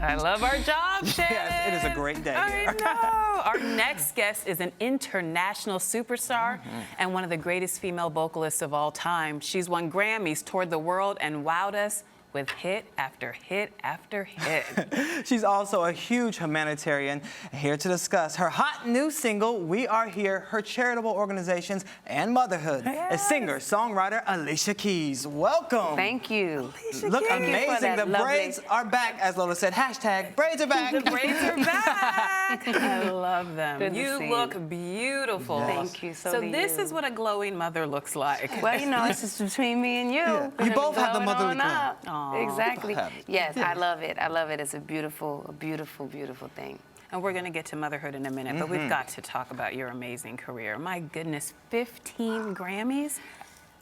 I love our job, Shannon. Yes, it is a great day here. I know. Our next guest is an international superstar and one of the greatest female vocalists of all time. She's won Grammys, toured the world, and wowed us with hit after hit after hit. She's also a huge humanitarian. Here to discuss her hot new single, We Are Here, her charitable organizations, and motherhood, Yes. is singer-songwriter Alicia Keys. Welcome. Thank you. Look amazing. The lovely... braids are back, as Lola said. Hashtag braids are back. The braids are back. I love them. Good to You see look you. beautiful. Yes. Thank you. So do this you. is what a glowing mother looks like. Well, you know, this is between me and you. Yeah. You both have the motherly glow. Aw. Exactly. Have it. Yes, I love it. I love it. It's a beautiful, beautiful thing. And we're going to get to motherhood in a minute, but we've got to talk about your amazing career. My goodness, 15 Grammys,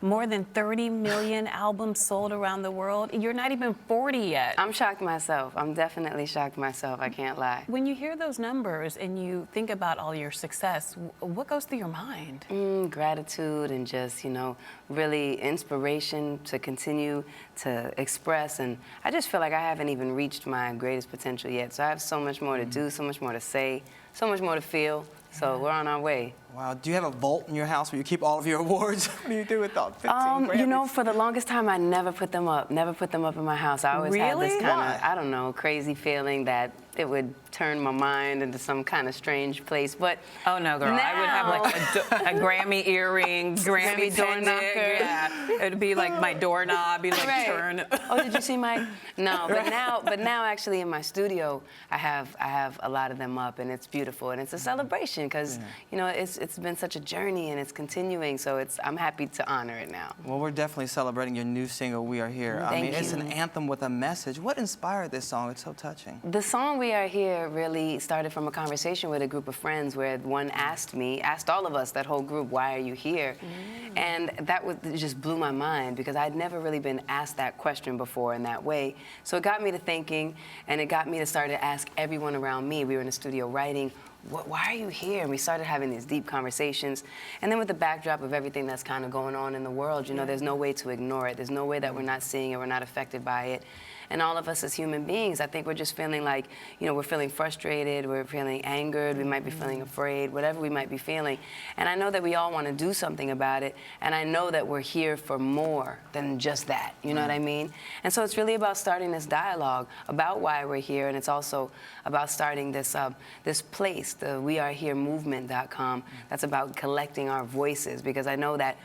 more than 30 million albums sold around the world. You're not even 40 yet. I'm shocked myself. I'm definitely shocked myself. I can't lie. When you hear those numbers and you think about all your success, what goes through your mind? Gratitude and just, you know, really inspiration to continue to express. And I just feel like I haven't even reached my greatest potential yet. So I have so much more to do, so much more to say, so much more to feel. So we're on our way. Wow. Do you have a vault in your house where you keep all of your awards? What do you do with all 15 Grammys? You know, for the longest time, I never put them up. Never put them up in my house. I always had this Really? kind of, I don't know, crazy feeling that it would turn my mind into some kind of strange place. But Oh no, girl! I would have like a Grammy earring, Grammy door pendant. knocker. Yeah, it'd be like my doorknob, be like Right. turn. Oh, did you see my? No, but now actually in my studio, I have a lot of them up, and it's beautiful, and it's a celebration because you know it's been such a journey and it's continuing. So I'm happy to honor it now. Well, we're definitely celebrating your new single, We Are Here. I Thank mean, it's you. an anthem with a message. What inspired this song? It's so touching. The song We Are Here really started from a conversation with a group of friends where one asked all of us, that whole group, why are you here? And it just blew my mind because I'd never really been asked that question before in that way. So it got me to thinking, and it got me to start to ask everyone around me. We were in the studio writing, why are you here? And we started having these deep conversations. And then with the backdrop of everything that's kind of going on in the world, you know, there's no way to ignore it. There's no way that we're not seeing it, we're not affected by it. And all of us as human beings, I think we're just feeling like, you know, we're feeling frustrated, we're feeling angered, we might be feeling afraid, whatever we might be feeling. And I know that we all want to do something about it, and I know that we're here for more than just that, you know what I mean? And so it's really about starting this dialogue about why we're here, and it's also about starting this, this place, the weareheremovement.com, that's about collecting our voices, because I know that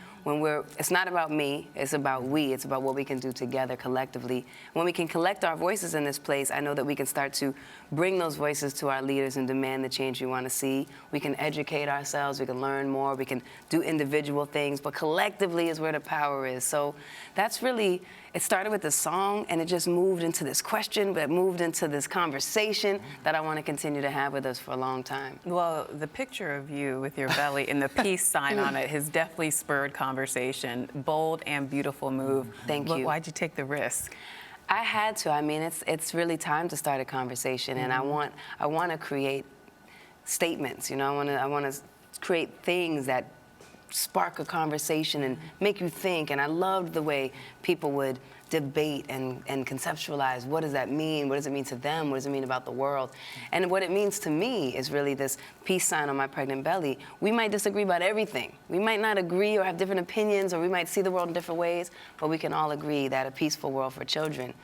it's not about me, it's about we, it's about what we can do together collectively. When we can collect our voices in this place, I know that we can start to bring those voices to our leaders and demand the change we want to see. We can educate ourselves, we can learn more, we can do individual things, but collectively is where the power is. So that's really, it started with the song and it just moved into this question, but it moved into this conversation that I want to continue to have with us for a long time. Well, the picture of you with your belly and the peace sign on it has definitely spurred conversation. Bold and beautiful move. Thank you. Why'd you take the risk? I had to. I mean, it's really time to start a conversation, and I want to create statements. You know, I want to create things that spark a conversation and make you think. And I loved the way people would debate and conceptualize, what does that mean? What does it mean to them? What does it mean about the world? And what it means to me is really this peace sign on my pregnant belly. We might disagree about everything. We might not agree or have different opinions, or we might see the world in different ways, but we can all agree that a peaceful world for children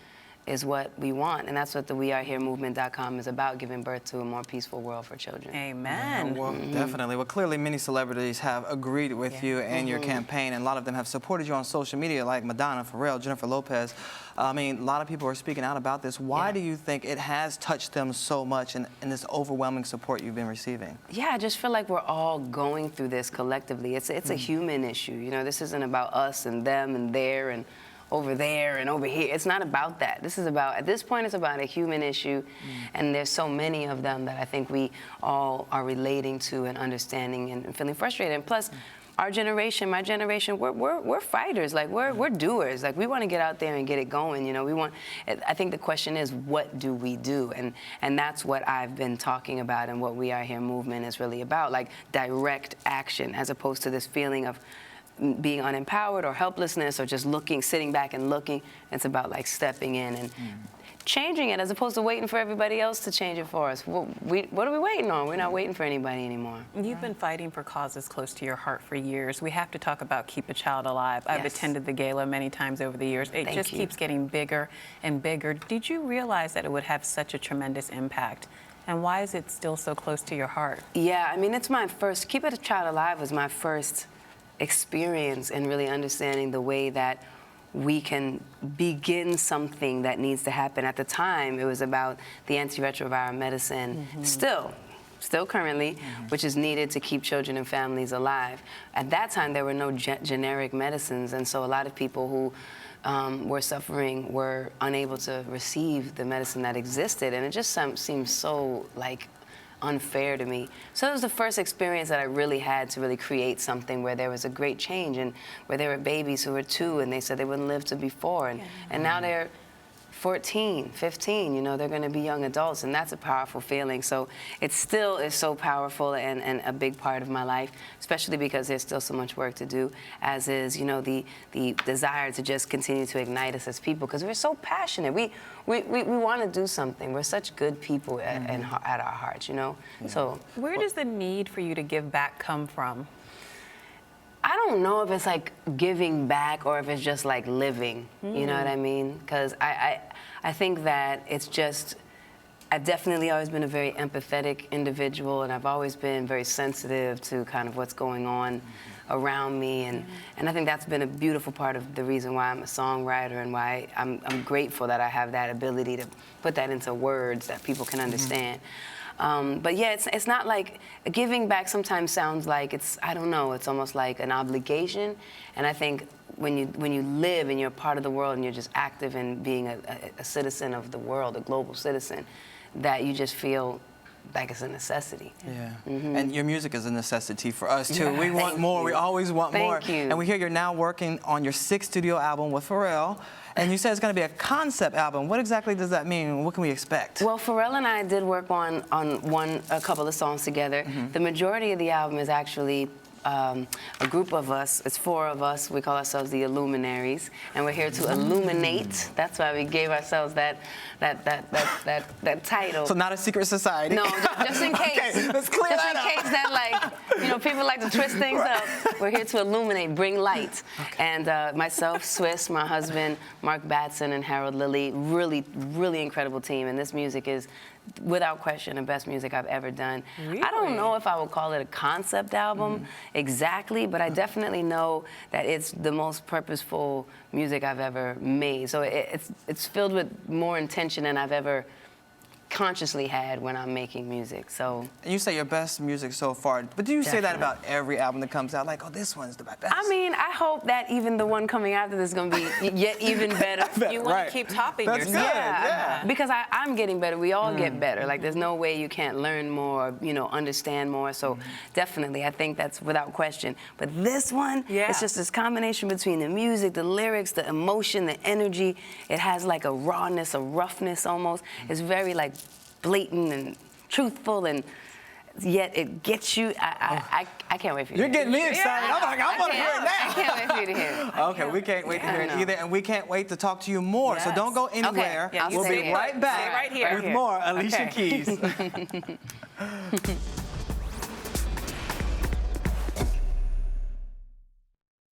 is what we want, and that's what the weareheremovement.com is about, giving birth to a more peaceful world for children. Amen. Well, definitely. Well, clearly many celebrities have agreed with you and your campaign, and a lot of them have supported you on social media, like Madonna, Pharrell, Jennifer Lopez. I mean, a lot of people are speaking out about this. Why do you think it has touched them so much in this overwhelming support you've been receiving? Yeah, I just feel like we're all going through this collectively. It's a human issue. You know, this isn't about us and them and there and over there and over here. It's not about that. This is about, at this point, it's about a human issue, and there's so many of them that I think we all are relating to and understanding and feeling frustrated. And plus, our generation, my generation, we're fighters. Like we're doers. Like we want to get out there and get it going. You know, I think the question is, what do we do? And that's what I've been talking about, and what We Are Here movement is really about. Like direct action, as opposed to this feeling of being unempowered or helplessness or just sitting back and looking. It's about like stepping in and changing it as opposed to waiting for everybody else to change it for us. What are we waiting on? We're not waiting for anybody anymore. You've been fighting for causes close to your heart for years. We have to talk about Keep a Child Alive. I've attended the gala many times over the years. It just keeps getting bigger and bigger. Did you realize that it would have such a tremendous impact? And why is it still so close to your heart? Yeah, I mean, it's my first, Keep a Child Alive was my first experience in really understanding the way that we can begin something that needs to happen. At the time, it was about the antiretroviral medicine, still currently, which is needed to keep children and families alive. At that time, there were no generic medicines, and so a lot of people who were suffering were unable to receive the medicine that existed, and it just seemed so like unfair to me. So it was the first experience that I really had to really create something where there was a great change, and where there were babies who were 2 and they said they wouldn't live to be 4, and now they're 14, 15, you know, they're going to be young adults, and that's a powerful feeling. So it still is so powerful and a big part of my life, especially because there's still so much work to do, as is, you know, the desire to just continue to ignite us as people, because we're so passionate. We want to do something. We're such good people at our hearts, you know. So where does the need for you to give back come from? I don't know if it's like giving back or if it's just like living, you know what I mean? Because I think that it's just, I've definitely always been a very empathetic individual, and I've always been very sensitive to kind of what's going on around me, and I think that's been a beautiful part of the reason why I'm a songwriter and why I'm grateful that I have that ability to put that into words that people can understand. But yeah, it's not like giving back. Sometimes sounds like it's, I don't know, it's almost like an obligation. And I think when you live and you're a part of the world and you're just active in being a citizen of the world, a global citizen, that you just feel like it's a necessity. Yeah. And your music is a necessity for us too. We want more. We always want more. Thank you. And we hear you're now working on your 6th studio album with Pharrell. And you said it's going to be a concept album. What exactly does that mean? What can we expect? Well, Pharrell and I did work on a couple of songs together. The majority of the album is actually a group of us. It's 4 of us. We call ourselves the Illuminaries, and we're here to illuminate. That's why we gave ourselves that title. So not a secret society. No, just in case. Okay, let's clear that up. Just in case that, like, you know, people like to twist things up. We're here to illuminate, bring light. And myself, Swiss, my husband, Mark Batson, and Harold Lilly, really, really incredible team. And this music is, without question, the best music I've ever done. Really? I don't know if I would call it a concept album exactly, but I definitely know that it's the most purposeful music I've ever made. So it's filled with more intention than I've ever consciously had when I'm making music. So And you say your best music so far, but do you say that about every album that comes out? Like, oh, this one's the best. I mean, I hope that even the one coming after this is going to be yet even better. You want to keep topping That's yourself. good. Yeah. Because I'm getting better. We all get better. Like, there's no way you can't learn more, you know, understand more. So definitely, I think that's without question. But this one, it's just this combination between the music, the lyrics, the emotion, the energy. It has like a rawness, a roughness almost. It's very like blatant and truthful, and yet it gets you. I can't wait for you. You're getting me excited. I'm like, I want to hear it now. I can't wait for you to hear it. Okay, we can't wait to hear it either, and we can't wait to talk to you more. So don't go anywhere. Yeah, we'll be right back right here. with more Alicia Okay. Keys.